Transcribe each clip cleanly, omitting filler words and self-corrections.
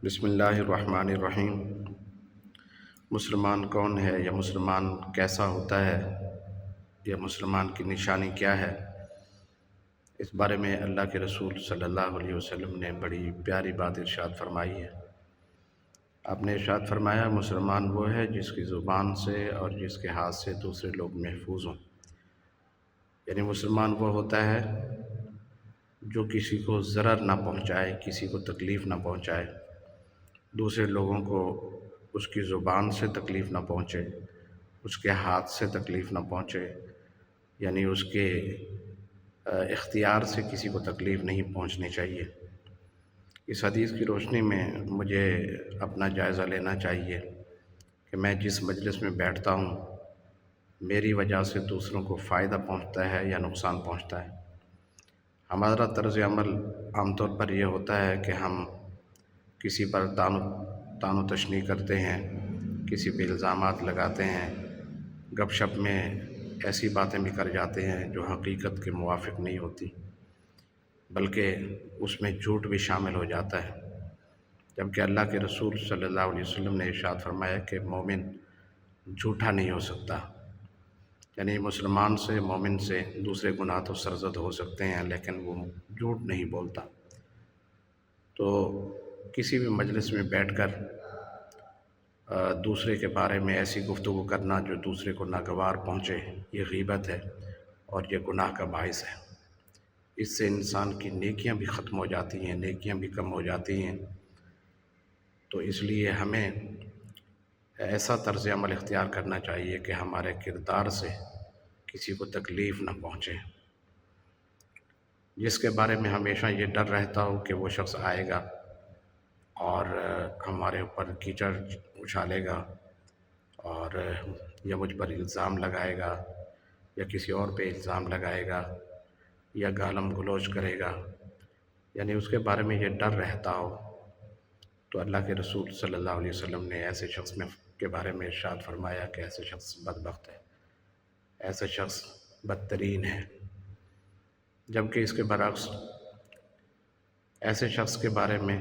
بسم اللہ الرحمن الرحیم۔ مسلمان کون ہے یا مسلمان کیسا ہوتا ہے یا مسلمان کی نشانی کیا ہے، اس بارے میں اللہ کے رسول صلی اللہ علیہ وسلم نے بڑی پیاری بات ارشاد فرمائی ہے۔ آپ نے ارشاد فرمایا، مسلمان وہ ہے جس کی زبان سے اور جس کے ہاتھ سے دوسرے لوگ محفوظ ہوں۔ یعنی مسلمان وہ ہوتا ہے جو کسی کو ضرر نہ پہنچائے، کسی کو تکلیف نہ پہنچائے، دوسرے لوگوں کو اس کی زبان سے تکلیف نہ پہنچے، اس کے ہاتھ سے تکلیف نہ پہنچے، یعنی اس کے اختیار سے کسی کو تکلیف نہیں پہنچنی چاہیے۔ اس حدیث کی روشنی میں مجھے اپنا جائزہ لینا چاہیے کہ میں جس مجلس میں بیٹھتا ہوں میری وجہ سے دوسروں کو فائدہ پہنچتا ہے یا نقصان پہنچتا ہے۔ ہمارا طرز عمل عام طور پر یہ ہوتا ہے کہ ہم کسی پر تان و تشنیع کرتے ہیں، کسی پہ الزامات لگاتے ہیں، گپ شپ میں ایسی باتیں بھی کر جاتے ہیں جو حقیقت کے موافق نہیں ہوتی، بلکہ اس میں جھوٹ بھی شامل ہو جاتا ہے، جبکہ اللہ کے رسول صلی اللہ علیہ وسلم نے ارشاد فرمایا کہ مومن جھوٹا نہیں ہو سکتا۔ یعنی مسلمان سے، مومن سے دوسرے گناہ تو سرزد ہو سکتے ہیں لیکن وہ جھوٹ نہیں بولتا۔ تو کسی بھی مجلس میں بیٹھ کر دوسرے کے بارے میں ایسی گفتگو کرنا جو دوسرے کو ناگوار پہنچے، یہ غیبت ہے اور یہ گناہ کا باعث ہے۔ اس سے انسان کی نیکیاں بھی ختم ہو جاتی ہیں، نیکیاں بھی کم ہو جاتی ہیں۔ تو اس لیے ہمیں ایسا طرز عمل اختیار کرنا چاہیے کہ ہمارے کردار سے کسی کو تکلیف نہ پہنچے، جس کے بارے میں ہمیشہ یہ ڈر رہتا ہو کہ وہ شخص آئے گا اور ہمارے اوپر کیچڑ اچھالے گا اور یا مجھ پر الزام لگائے گا یا کسی اور پہ الزام لگائے گا یا گالم گلوچ کرے گا، یعنی اس کے بارے میں یہ ڈر رہتا ہو، تو اللہ کے رسول صلی اللہ علیہ وسلم نے ایسے شخص کے بارے میں ارشاد فرمایا کہ ایسے شخص بدبخت ہے، ایسے شخص بدترین ہے۔ جبکہ اس کے برعکس ایسے شخص کے بارے میں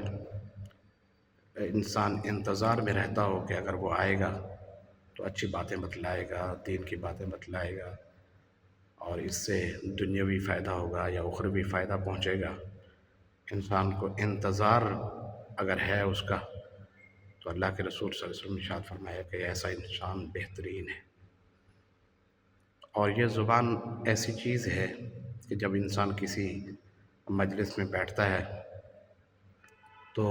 انسان انتظار میں رہتا ہو کہ اگر وہ آئے گا تو اچھی باتیں بتلائے گا، دین کی باتیں بتلائے گا اور اس سے دنیاوی فائدہ ہوگا یا اخروی فائدہ پہنچے گا۔ انسان کو انتظار اگر ہے اس کا تو اللہ کے رسول صلی اللہ علیہ وسلم نے ارشاد فرمایا کہ ایسا انسان بہترین ہے۔ اور یہ زبان ایسی چیز ہے کہ جب انسان کسی مجلس میں بیٹھتا ہے تو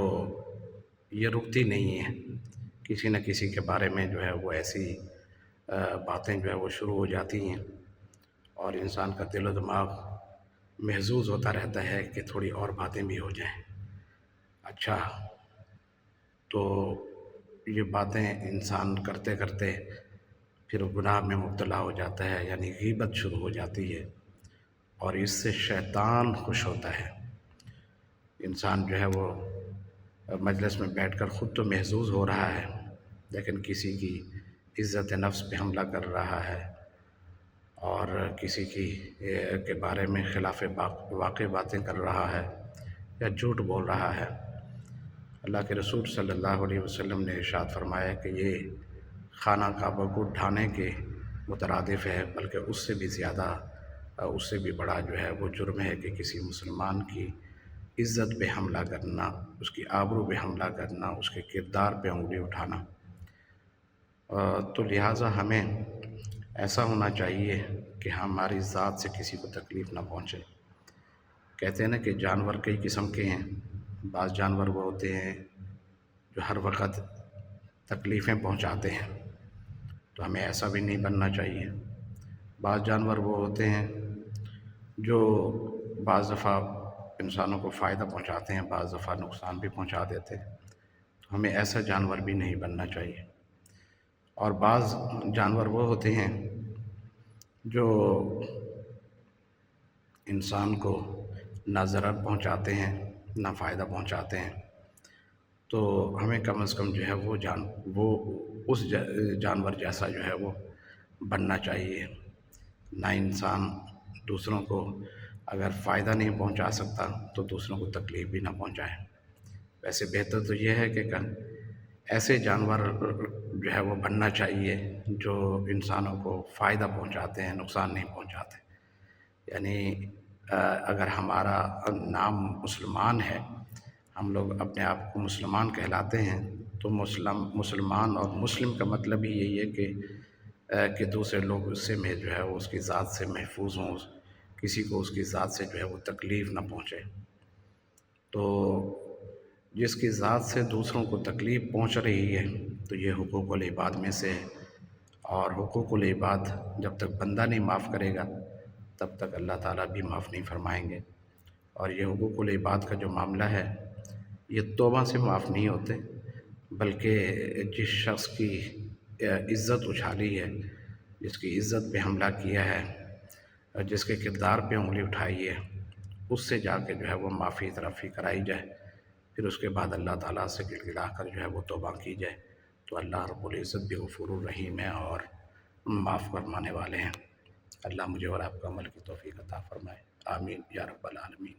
یہ رکتی نہیں ہے، کسی نہ کسی کے بارے میں جو ہے وہ ایسی باتیں جو ہے وہ شروع ہو جاتی ہیں اور انسان کا دل و دماغ محظوظ ہوتا رہتا ہے کہ تھوڑی اور باتیں بھی ہو جائیں۔ اچھا، تو یہ باتیں انسان کرتے کرتے پھر گناہ میں مبتلا ہو جاتا ہے، یعنی غیبت شروع ہو جاتی ہے اور اس سے شیطان خوش ہوتا ہے۔ انسان جو ہے وہ مجلس میں بیٹھ کر خود تو محظوظ ہو رہا ہے لیکن کسی کی عزت نفس پہ حملہ کر رہا ہے اور کسی کے بارے میں خلاف واقع باتیں کر رہا ہے یا جھوٹ بول رہا ہے۔ اللہ کے رسول صلی اللہ علیہ وسلم نے ارشاد فرمایا کہ یہ خانہ کعبہ کو ڈھانے کے مترادف ہے، بلکہ اس سے بھی زیادہ، اس سے بھی بڑا جو ہے وہ جرم ہے کہ کسی مسلمان کی عزت پہ حملہ کرنا، اس کی آبرو پہ حملہ کرنا، اس کے کردار پہ انگلی اٹھانا۔ تو لہٰذا ہمیں ایسا ہونا چاہیے کہ ہماری ذات سے کسی کو تکلیف نہ پہنچے۔ کہتے ہیں نا کہ جانور کئی قسم کے ہیں، بعض جانور وہ ہوتے ہیں جو ہر وقت تکلیفیں پہنچاتے ہیں، تو ہمیں ایسا بھی نہیں بننا چاہیے۔ بعض جانور وہ ہوتے ہیں جو بعض دفعہ انسانوں کو فائدہ پہنچاتے ہیں، بعض دفعہ نقصان بھی پہنچا دیتے ہیں، تو ہمیں ایسا جانور بھی نہیں بننا چاہیے۔ اور بعض جانور وہ ہوتے ہیں جو انسان کو نہ ضرر پہنچاتے ہیں نہ فائدہ پہنچاتے ہیں، تو ہمیں کم از کم جو ہے وہ اس جانور جیسا جو ہے وہ بننا چاہیے۔ نہ انسان دوسروں کو اگر فائدہ نہیں پہنچا سکتا تو دوسروں کو تکلیف بھی نہ پہنچائے۔ ویسے بہتر تو یہ ہے کہ ایسے جانور جو ہے وہ بننا چاہیے جو انسانوں کو فائدہ پہنچاتے ہیں، نقصان نہیں پہنچاتے۔ یعنی اگر ہمارا نام مسلمان ہے، ہم لوگ اپنے آپ کو مسلمان کہلاتے ہیں، تو مسلمان اور مسلم کا مطلب ہی یہی ہے کہ دوسرے لوگ اس سے میں جو ہے وہ اس کی ذات سے محفوظ ہوں، کسی کو اس کی ذات سے جو ہے وہ تکلیف نہ پہنچے۔ تو جس کی ذات سے دوسروں کو تکلیف پہنچ رہی ہے تو یہ حقوق العباد میں سے ہے، اور حقوق العباد جب تک بندہ نہیں معاف کرے گا تب تک اللہ تعالیٰ بھی معاف نہیں فرمائیں گے۔ اور یہ حقوق العباد کا جو معاملہ ہے یہ توبہ سے معاف نہیں ہوتے، بلکہ جس شخص کی عزت اچھالی ہے، جس کی عزت پہ حملہ کیا ہے، جس کے کردار پہ انگلی اٹھائی ہے، اس سے جا کے جو ہے وہ معافی طرفی کرائی جائے، پھر اس کے بعد اللہ تعالیٰ سے گڑ گڑا کر جو ہے وہ توبہ کی جائے، تو اللہ رب العزت بھی غفور الرحیم ہے اور معاف فرمانے والے ہیں۔ اللہ مجھے اور آپ کو عمل کی توفیق عطا فرمائے، آمین یا رب العالمین۔